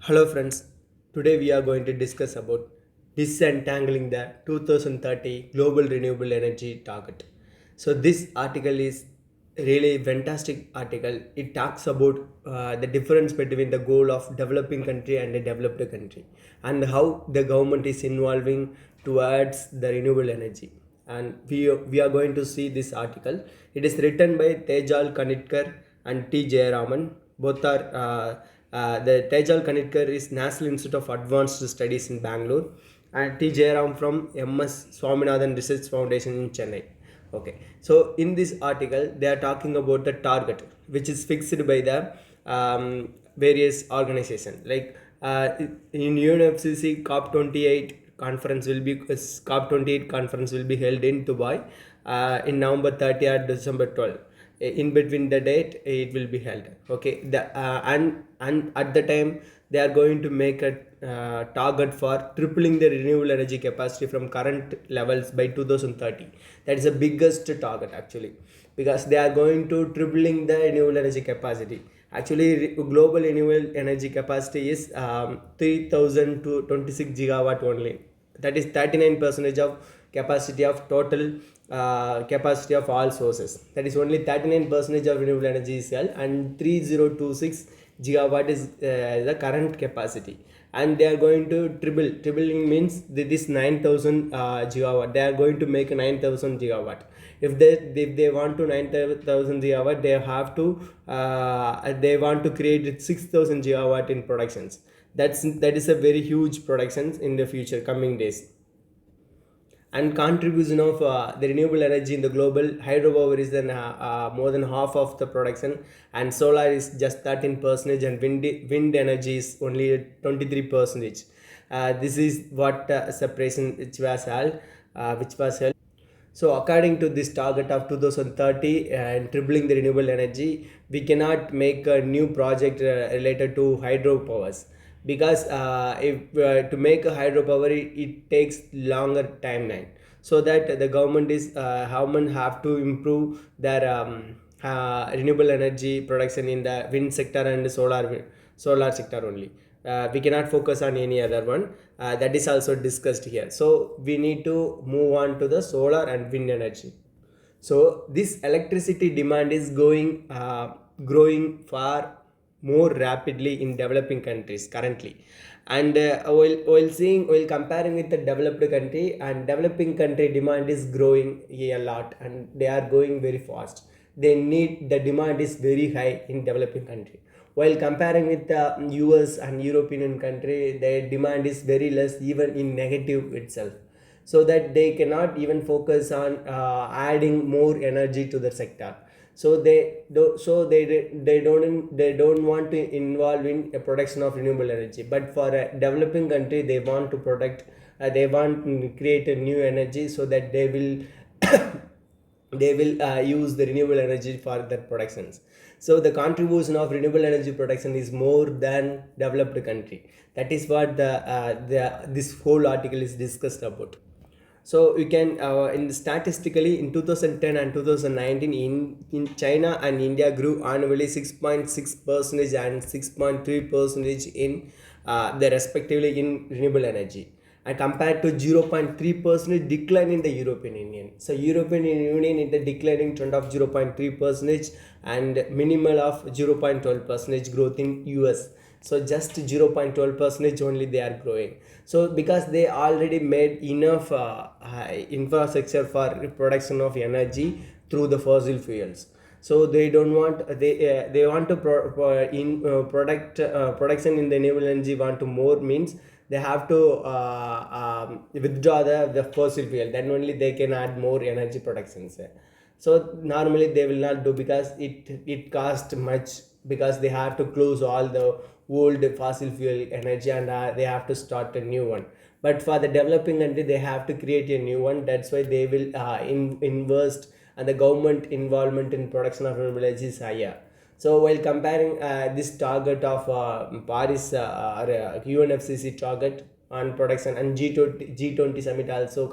Hello friends, today we are going to discuss about disentangling the 2030 global renewable energy target. So this article is really fantastic article. It talks about the difference between the goal of developing country and a developed country and how the government is involving towards the renewable energy. And we are going to see this article. It is written by Tejal Kanitkar and T. Jayaraman. Both are the Tejal Kanitkar is National Institute of Advanced Studies in Bangalore, and T. Jairam from MS Swaminathan Research Foundation in Chennai. Okay, so in this article, they are talking about the target, which is fixed by the various organizations. Like in UNFCCC COP28 conference will be COP28 conference will be held in Dubai in November 30 or December 12. In between the date it will be held. Okay, and at the time they are going to make a target for tripling the renewable energy capacity from current levels by 2030. That is the biggest target actually, because they are going to tripling the renewable energy capacity. Actually, global renewable energy capacity is 3000 to 26 gigawatt only. That is 39 percentage of capacity of total capacity of all sources. That is only 39 percentage of renewable energy is held, and 3026 gigawatt is the current capacity, and they are going to tripling means this 9000 gigawatt. They are going to make 9000 gigawatt. If they want to 9000 gigawatt, they want to create 6000 gigawatt in productions. That is a very huge productions in the future coming days. And contribution of the renewable energy in the global hydropower is then more than half of the production, and solar is just 13 percentage, and wind energy is only 23 percentage. This is what separation which was held. So according to this target of 2030 and tripling the renewable energy, we cannot make a new project related to hydropowers, because if to make a hydropower, it takes longer timeline. So that the government have to improve their renewable energy production in the wind sector and solar sector only. We cannot focus on any other one. That is also discussed here. So we need to move on to the solar and wind energy. So this electricity demand is growing far more rapidly in developing countries currently. And while comparing with the developed country, and developing country demand is growing a lot, and they are going very fast. The demand is very high in developing country, while comparing with the US and European country, their demand is very less, even in negative itself. So that they cannot even focus on adding more energy to the sector. So they don't want to involve in a production of renewable energy. But for a developing country, they want to they want to create a new energy, so that they will use the renewable energy for their productions. So the contribution of renewable energy production is more than developed country. That is what the this whole article is discussed about. So you can in statistically in 2010 and 2019, in China and India grew annually 6.6 percentage and 6.3 percentage in the respectively in renewable energy, and compared to 0.3 percentage decline in the European Union. So European Union in the declining trend of 0.3 percentage, and minimal of 0.12 percentage growth in US. So just 0.12 percentage only they are growing. So because they already made enough infrastructure for production of energy through the fossil fuels. So they don't want they want to production in the renewable energy want to more means they have to withdraw the fossil fuel, then only they can add more energy productions. So normally they will not do, because it costs much, because they have to close all the old fossil fuel energy, and they have to start a new one. But for the developing country, they have to create a new one. That's why they will invest, and the government involvement in production of renewable energy is higher. So while comparing this target of Paris UNFCCC target on production, and G20 summit also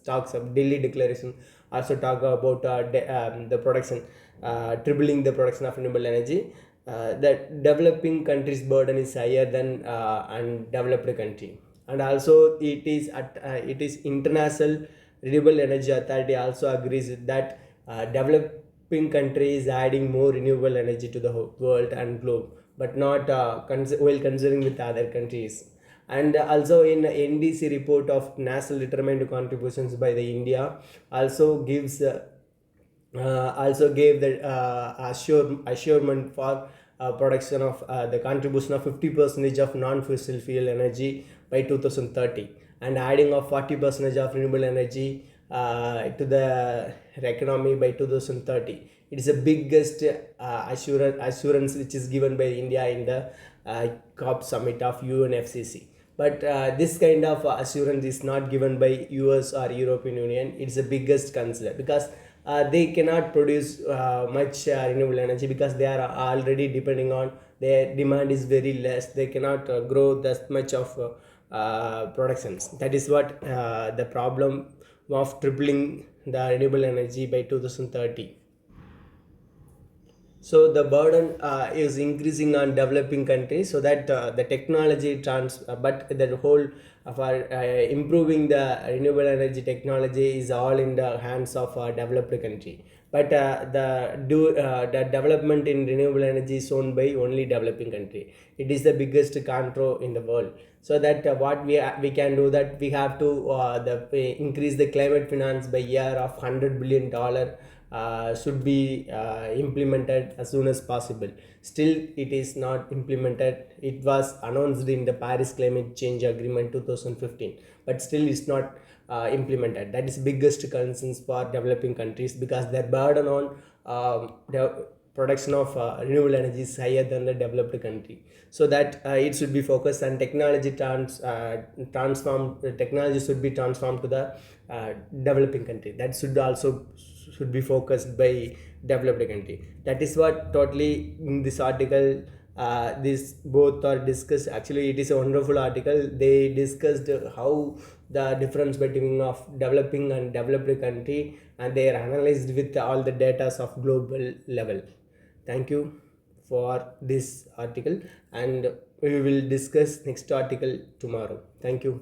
talks of Delhi declaration, also talk about the production, tripling the production of renewable energy. that developing countries burden is higher than undeveloped country. And also it is international renewable energy authority also agrees that developing country is adding more renewable energy to the whole world and globe, but not while considering with other countries. And also in NDC report of national determined contributions by the India also gives also gave the assurement for production of the contribution of 50 percentage of non-fossil fuel energy by 2030, and adding of 40 percentage of renewable energy to the economy by 2030. It is the biggest assurance which is given by India in the COP summit of UNFCCC. But this kind of assurance is not given by US or European Union. It's the biggest concern because they cannot produce much renewable energy because they are already depending on their demand is very less. They cannot grow that much of productions. That is what the problem of tripling the renewable energy by 2030. So the burden is increasing on developing countries, so that the technology but the whole of our improving the renewable energy technology is all in the hands of a developed country. But the development in renewable energy is owned by only developing country. It is the biggest control in the world. So that what we can do, that we have to increase the climate finance by year of $100 billion should be implemented as soon as possible. Still, it is not implemented. It was announced in the Paris Climate Change Agreement 2015, but still it's not implemented. That is biggest concerns for developing countries because their burden on the production of renewable energy is higher than the developed country. So that it should be focused on transform technology should be transformed to the developing country. That should be focused by developed country. That is what totally in this article this both are discussed. Actually, it is a wonderful article. They discussed how the difference between of developing and developed country, and they are analyzed with all the data of global level. Thank you for this article, and we will discuss next article tomorrow. Thank you.